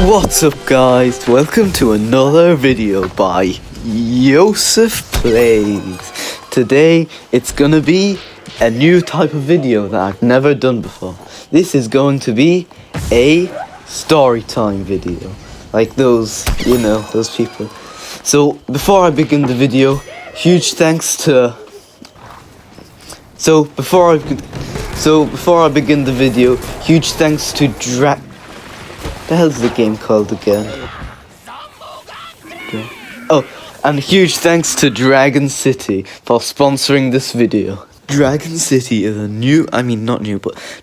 What's up guys, welcome to another video by Joseph Plays. Today it's gonna be a new type of video that I've never done before. This is going to be a story time video, like those, those people. So before I begin the video, huge thanks to before I begin the video, huge thanks to the hell's the game called again? And huge thanks to Dragon City for sponsoring this video. Dragon City is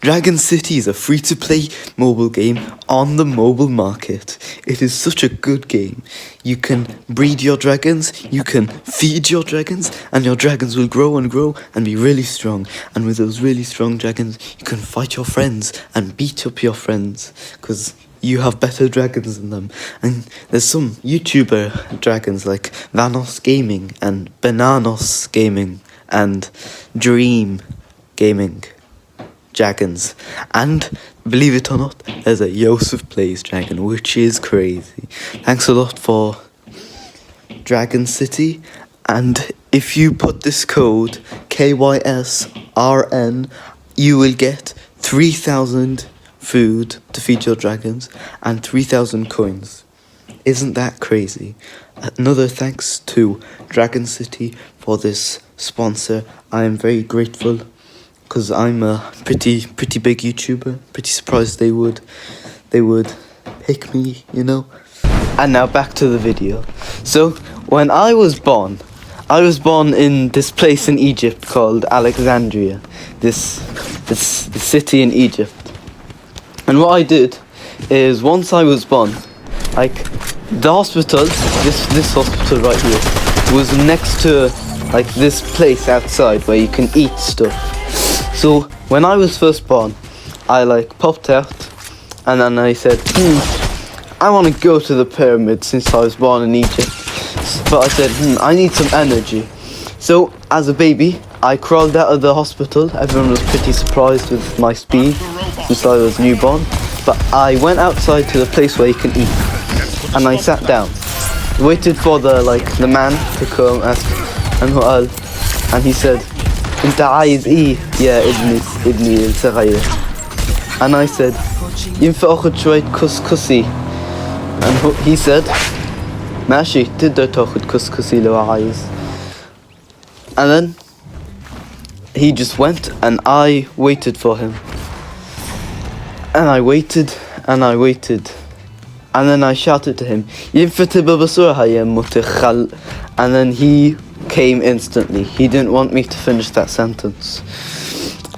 Dragon City is a free-to-play mobile game on the mobile market. It is such a good game. You can breed your dragons, you can feed your dragons, and your dragons will grow and grow and be really strong. And with those really strong dragons, you can fight your friends and beat up your friends, because you have better dragons than them. And there's some YouTuber dragons like Vanos Gaming and Bananos Gaming and Dream Gaming dragons. And believe it or not, there's a Joseph Plays dragon, which is crazy. Thanks a lot for Dragon City. And if you put this code KYSRN, you will get 3,000 food to feed your dragons and 3,000 coins. Isn't that crazy? Another thanks to Dragon City for this sponsor. I am very grateful because I'm a pretty big YouTuber. Pretty surprised they would pick me, And now back to the video. So when I was born in this place in Egypt called Alexandria, this city in Egypt. And what I did is, once I was born, like, the hospital, this hospital right here, was next to, like, this place outside where you can eat stuff. So when I was first born, I, like, popped out, and then I said, I want to go to the pyramid since I was born in Egypt. But I said, I need some energy. So, as a baby, I crawled out of the hospital. Everyone was pretty surprised with my speed since I was newborn. But I went outside to the place where you can eat. And I sat down. Waited for the man to come and he said, "Inta عايز إيه يا ابني الصغير?" And I said, "ينفع أخذ شوية كسكسي?" And he said, "ماشي تقدر تاخذ كسكسي لو عايز." And then he just went, and I waited for him. And I waited, and I waited. And then I shouted to him, and then he came instantly. He didn't want me to finish that sentence.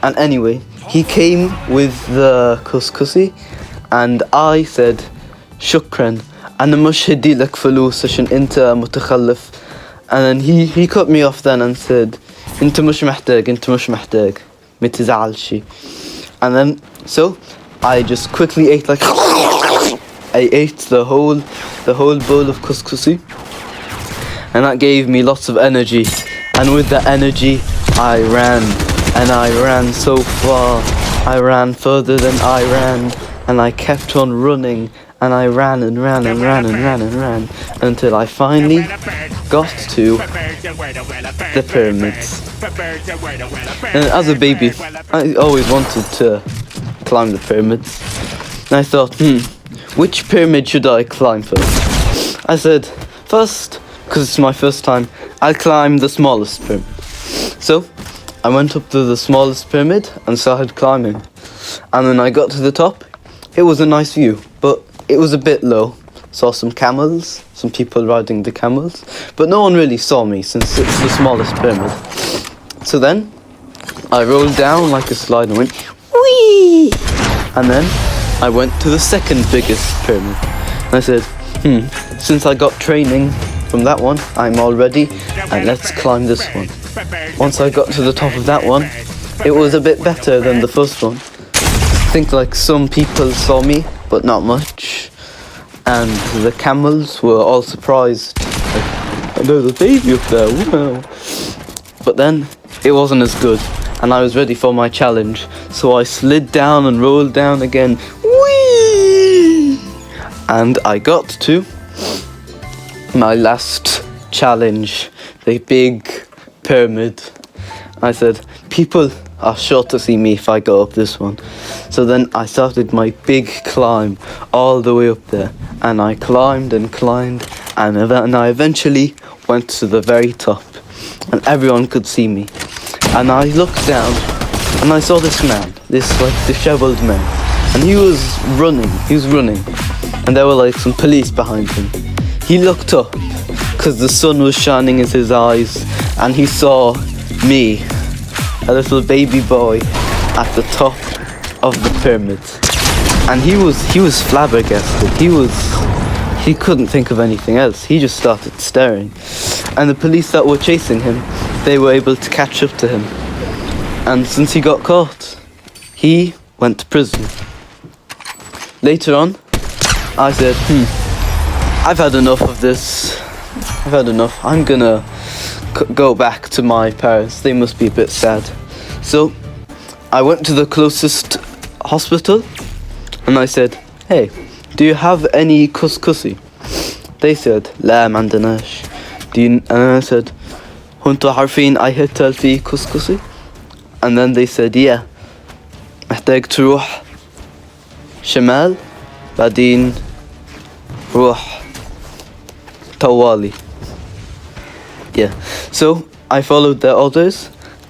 And anyway, he came with the couscousi, and I said, shukran. أنا مش هدي لك فلوس عشان أنت متخلف. And then he cut me off then and said, أنت مش محتاج ما تزعلش. And then so I just quickly ate I ate the whole bowl of couscousi, and that gave me lots of energy. And with that energy, I ran, and I ran so far. I ran further than I ran, and I kept on running. And I ran and ran and ran and ran and ran until I finally got to the pyramids. And as a baby, I always wanted to climb the pyramids. And I thought, which pyramid should I climb first? I said, first, because it's my first time, I'll climb the smallest pyramid. So I went up to the smallest pyramid and started climbing. And then I got to the top. It was a nice view, but it was a bit low. Saw some camels, some people riding the camels, but no one really saw me since it's the smallest pyramid. So then I rolled down like a slide and went whee! And then I went to the second biggest pyramid. And I said, since I got training from that one, I'm all ready, and let's climb this one. Once I got to the top of that one, it was a bit better than the first one. I think some people saw me, but not much. And the camels were all surprised. There's a baby up there, wow. But then it wasn't as good, and I was ready for my challenge. So I slid down and rolled down again. Whee! And I got to my last challenge, the big pyramid. I said, people are sure to see me if I go up this one. So then I started my big climb all the way up there. And I climbed and climbed, and I eventually went to the very top. And everyone could see me. And I looked down, and I saw this man, this like disheveled man. And he was running. And there were like some police behind him. He looked up, because the sun was shining in his eyes, and he saw me, a little baby boy, at the top of the pyramid. And he was flabbergasted. He couldn't think of anything else. He just started staring. And the police that were chasing him, they were able to catch up to him. And since he got caught, he went to prison. Later on, I said, I've had enough of this. I've had enough. I'm gonna go back to my parents. They must be a bit sad. So I went to the closest hospital and I said, hey, do you have any couscousi? They said, لا ما عندناش. And I said, هنتو عارفين أي حتة في couscousi? And then they said, yeah, محتاج تروح شمال بعدين روح طوالي. Yeah, so I followed their orders,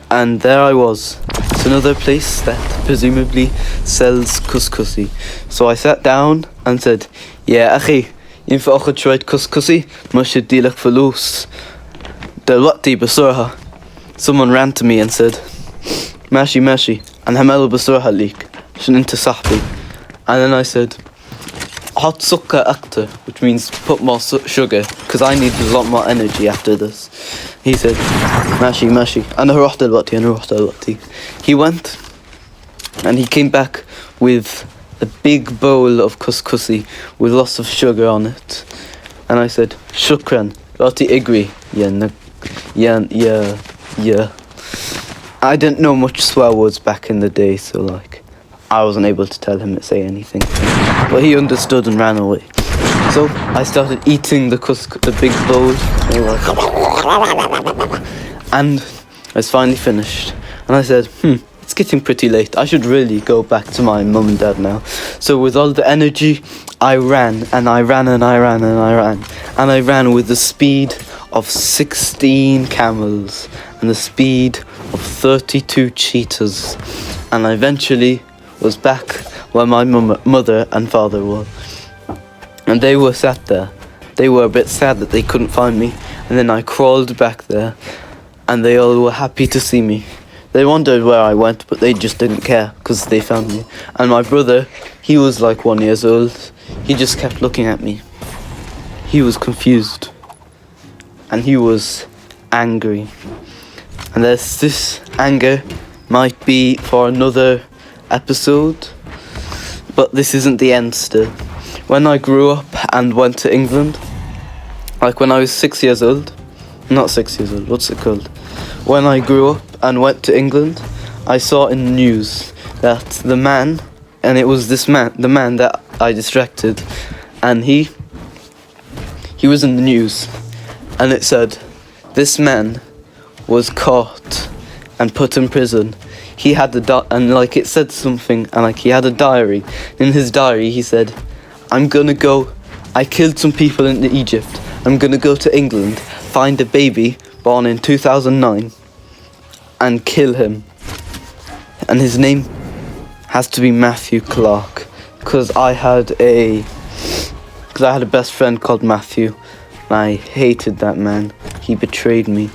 and there I was. It's another place that presumably sells couscousi. So I sat down and said, يا أخي ينفع أخذ شوية couscousi؟ مش أديلك فلوس دلوقتي بسرعة. Someone ran to me and said, ماشي أنا همله بسرعة ليك عشان أنت صاحبي. And then I said, hot سكر أكتر, which means put more sugar, because I need a lot more energy after this. He said, ماشي أنا هروح دلوقتي. He went and he came back with a big bowl of couscousi with lots of sugar on it. And I said, شكرا راتي إجري. Yeah. I didn't know much swear words back in the day, so like I wasn't able to tell him to say anything. But he understood and ran away. So I started eating the big bowl. And I was finally finished. And I said, it's getting pretty late. I should really go back to my mum and dad now. So with all the energy, I ran and I ran and I ran and I ran. And I ran with the speed of 16 camels and the speed of 32 cheetahs. And I eventually was back where my mother and father were. And they were sat there. They were a bit sad that they couldn't find me. And then I crawled back there, and they all were happy to see me. They wondered where I went, but they just didn't care, because they found me. And my brother, he was like 1 year old. He just kept looking at me. He was confused. And he was angry. And this anger might be for another episode, but this isn't the end still. When I grew up and went to England, like when I was 6 years old, not 6 years old, what's it called? When I grew up and went to England, I saw in the news that the man, and it was this man, the man that I distracted, and he was in the news, and it said, this man was caught and put in prison. He had and like it said something, and like he had a diary. In his diary he said, I killed some people in Egypt. I'm gonna go to England, find a baby born in 2009 and kill him. And his name has to be Matthew Clark, because I had a best friend called Matthew, and I hated that man. He betrayed me.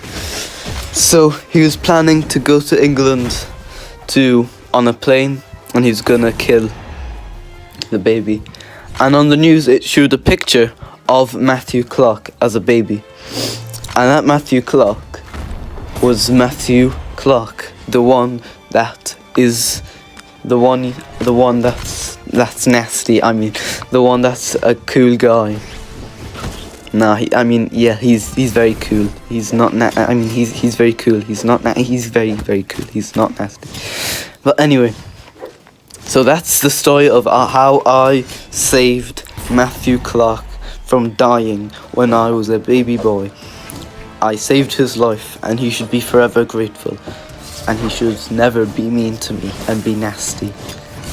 So he was planning to go to England on a plane, and he was gonna kill the baby. And on the news it showed a picture of Matthew Clark as a baby. And that Matthew Clark was Matthew Clark, the one that is the one that's nasty. I mean, the one that's a cool guy. Nah, he's very cool. He's not he's very cool. He's not he's very, very cool. He's not nasty. But anyway, so that's the story of how I saved Matthew Clark from dying when I was a baby boy. I saved his life and he should be forever grateful. And he should never be mean to me and be nasty.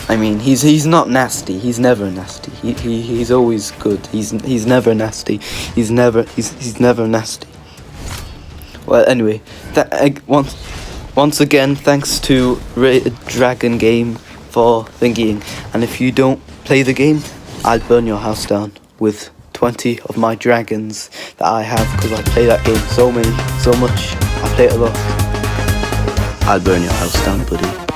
I mean, he's not nasty. He's never nasty. He's always good. He's never nasty. He's never nasty. Well, anyway, once again, thanks to Rated Dragon Game for thinking. And if you don't play the game, I'll burn your house down with 20 of my dragons that I have, because I play that game so much. I play it a lot. I'll burn your house down, buddy.